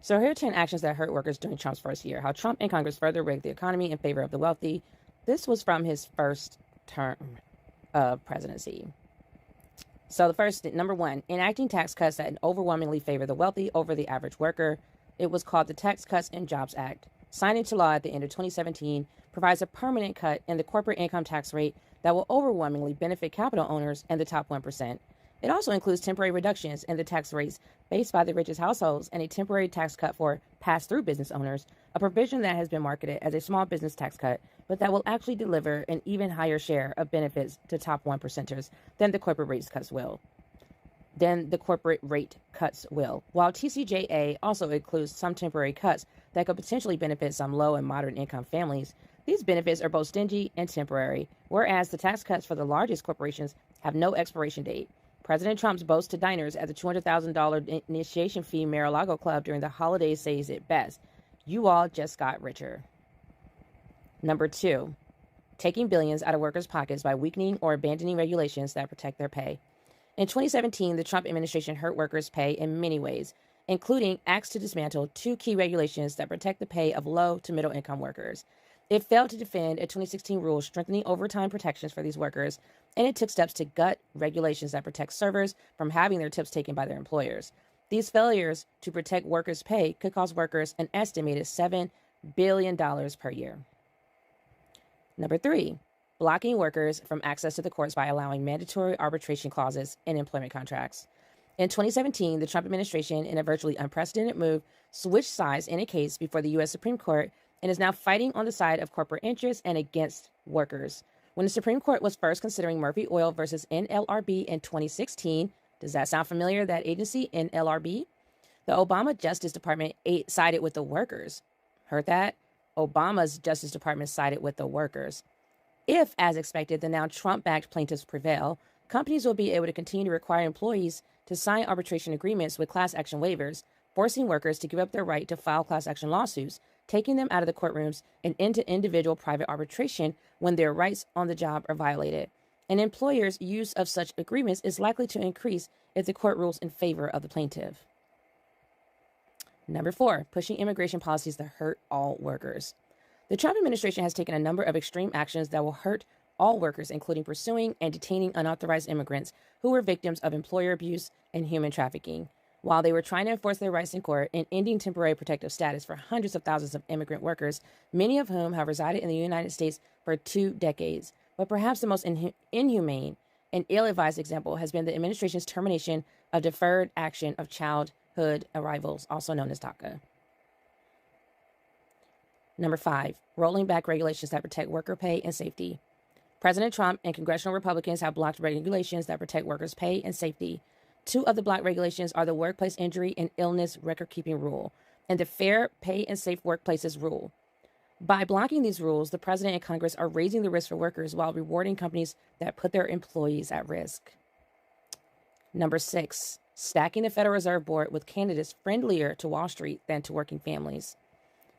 So here are 10 actions that hurt workers during Trump's first year. How Trump and Congress further rigged the economy in favor of the wealthy. This was from his first term of presidency. So the first, number one, enacting tax cuts that overwhelmingly favor the wealthy over the average worker. It was called the Tax Cuts and Jobs Act. Signed into law at the end of 2017, provides a permanent cut in the corporate income tax rate that will overwhelmingly benefit capital owners and the top 1%. It also includes temporary reductions in the tax rates based by the richest households and a temporary tax cut for pass-through business owners, a provision that has been marketed as a small business tax cut, but that will actually deliver an even higher share of benefits to top 1%ers than the corporate rate cuts will. While TCJA also includes some temporary cuts that could potentially benefit some low and moderate income families, these benefits are both stingy and temporary, whereas the tax cuts for the largest corporations have no expiration date. President Trump's boast to diners at the $200,000 initiation fee Mar-a-Lago Club during the holidays says it best. You all just got richer. Number two, taking billions out of workers' pockets by weakening or abandoning regulations that protect their pay. In 2017, the Trump administration hurt workers' pay in many ways, including acts to dismantle two key regulations that protect the pay of low to middle income workers. It failed to defend a 2016 rule strengthening overtime protections for these workers, and it took steps to gut regulations that protect servers from having their tips taken by their employers. These failures to protect workers' pay could cost workers an estimated $7 billion per year. Number three, blocking workers from access to the courts by allowing mandatory arbitration clauses in employment contracts. In 2017, the Trump administration, in a virtually unprecedented move, switched sides in a case before the U.S. Supreme Court and is now fighting on the side of corporate interests and against workers. When the Supreme Court was first considering Murphy Oil versus NLRB in 2016, does that sound familiar, that agency, NLRB? The Obama Justice Department sided with the workers. Heard that? Obama's Justice Department sided with the workers. If, as expected, the now Trump-backed plaintiffs prevail, companies will be able to continue to require employees to sign arbitration agreements with class action waivers, forcing workers to give up their right to file class action lawsuits, taking them out of the courtrooms and into individual private arbitration when their rights on the job are violated. An employer's use of such agreements is likely to increase if the court rules in favor of the plaintiff. Number four, pushing immigration policies that hurt all workers. The Trump administration has taken a number of extreme actions that will hurt all workers, including pursuing and detaining unauthorized immigrants who were victims of employer abuse and human trafficking. While they were trying to enforce their rights in court and ending temporary protective status for hundreds of thousands of immigrant workers, many of whom have resided in the United States for 2 decades. But perhaps the most inhumane and ill-advised example has been the administration's termination of deferred action of childhood arrivals, also known as DACA. Number five, rolling back regulations that protect worker pay and safety. President Trump and congressional Republicans have blocked regulations that protect workers' pay and safety. Two of the blocked regulations are the Workplace Injury and Illness Record-Keeping Rule and the Fair Pay and Safe Workplaces Rule. By blocking these rules, the president and Congress are raising the risk for workers while rewarding companies that put their employees at risk. Number six, stacking the Federal Reserve Board with candidates friendlier to Wall Street than to working families.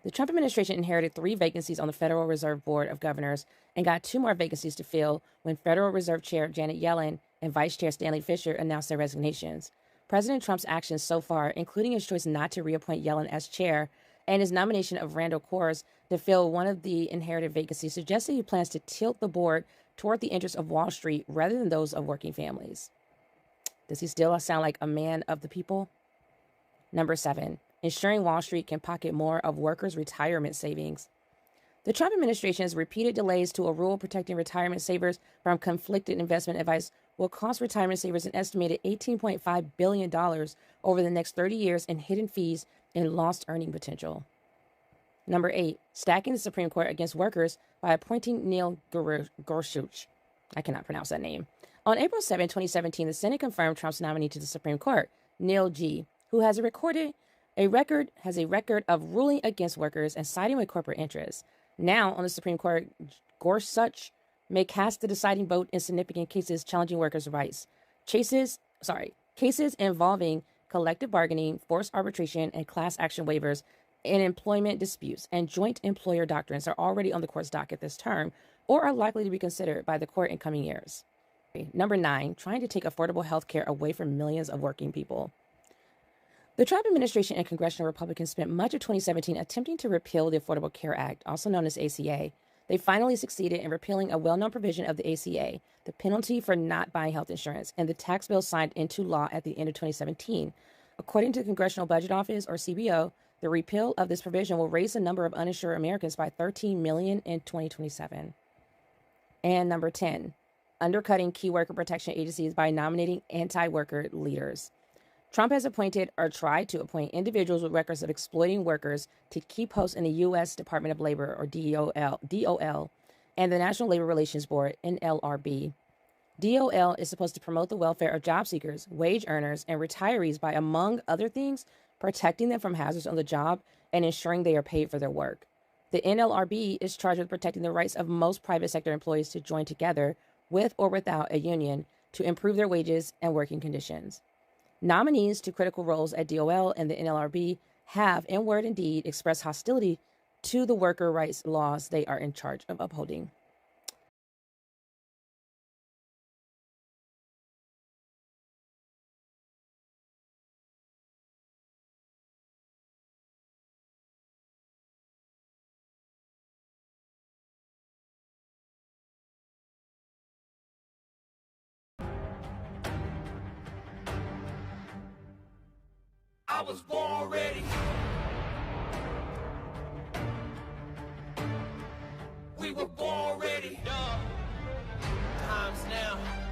The Trump administration inherited 3 vacancies on the Federal Reserve Board of Governors and got 2 more vacancies to fill when Federal Reserve Chair Janet Yellen and Vice Chair Stanley Fischer announced their resignations. President Trump's actions so far, including his choice not to reappoint Yellen as chair and his nomination of Randall Kors to fill one of the inherited vacancies, suggests that he plans to tilt the board toward the interests of Wall Street rather than those of working families. Does he still sound like a man of the people? Number 7, ensuring Wall Street can pocket more of workers' retirement savings. The Trump administration's repeated delays to a rule protecting retirement savers from conflicted investment advice will cost retirement savers an estimated $18.5 billion over the next 30 years in hidden fees and lost earning potential. Number 8, stacking the Supreme Court against workers by appointing Neil Gorsuch. I cannot pronounce that name. On April 7, 2017, the Senate confirmed Trump's nominee to the Supreme Court, Neil G., who has a record of ruling against workers and siding with corporate interests. Now, on the Supreme Court, Gorsuch may cast the deciding vote in significant cases challenging workers' rights. Cases involving collective bargaining, forced arbitration, and class action waivers in employment disputes and joint employer doctrines are already on the court's docket this term or are likely to be considered by the court in coming years. Number 9, trying to take affordable health care away from millions of working people. The Trump administration and congressional Republicans spent much of 2017 attempting to repeal the Affordable Care Act, also known as ACA. They finally succeeded in repealing a well-known provision of the ACA, the penalty for not buying health insurance, and the tax bill signed into law at the end of 2017. According to the Congressional Budget Office, or CBO, the repeal of this provision will raise the number of uninsured Americans by 13 million in 2027. And number 10, undercutting key worker protection agencies by nominating anti-worker leaders. Trump has appointed or tried to appoint individuals with records of exploiting workers to key posts in the U.S. Department of Labor, or DOL, and the National Labor Relations Board, NLRB. DOL is supposed to promote the welfare of job seekers, wage earners, and retirees by, among other things, protecting them from hazards on the job and ensuring they are paid for their work. The NLRB is charged with protecting the rights of most private sector employees to join together, with or without a union, to improve their wages and working conditions. Nominees to critical roles at DOL and the NLRB have, in word and deed, expressed hostility to the worker rights laws they are in charge of upholding. I was born ready. We were born ready. Times now.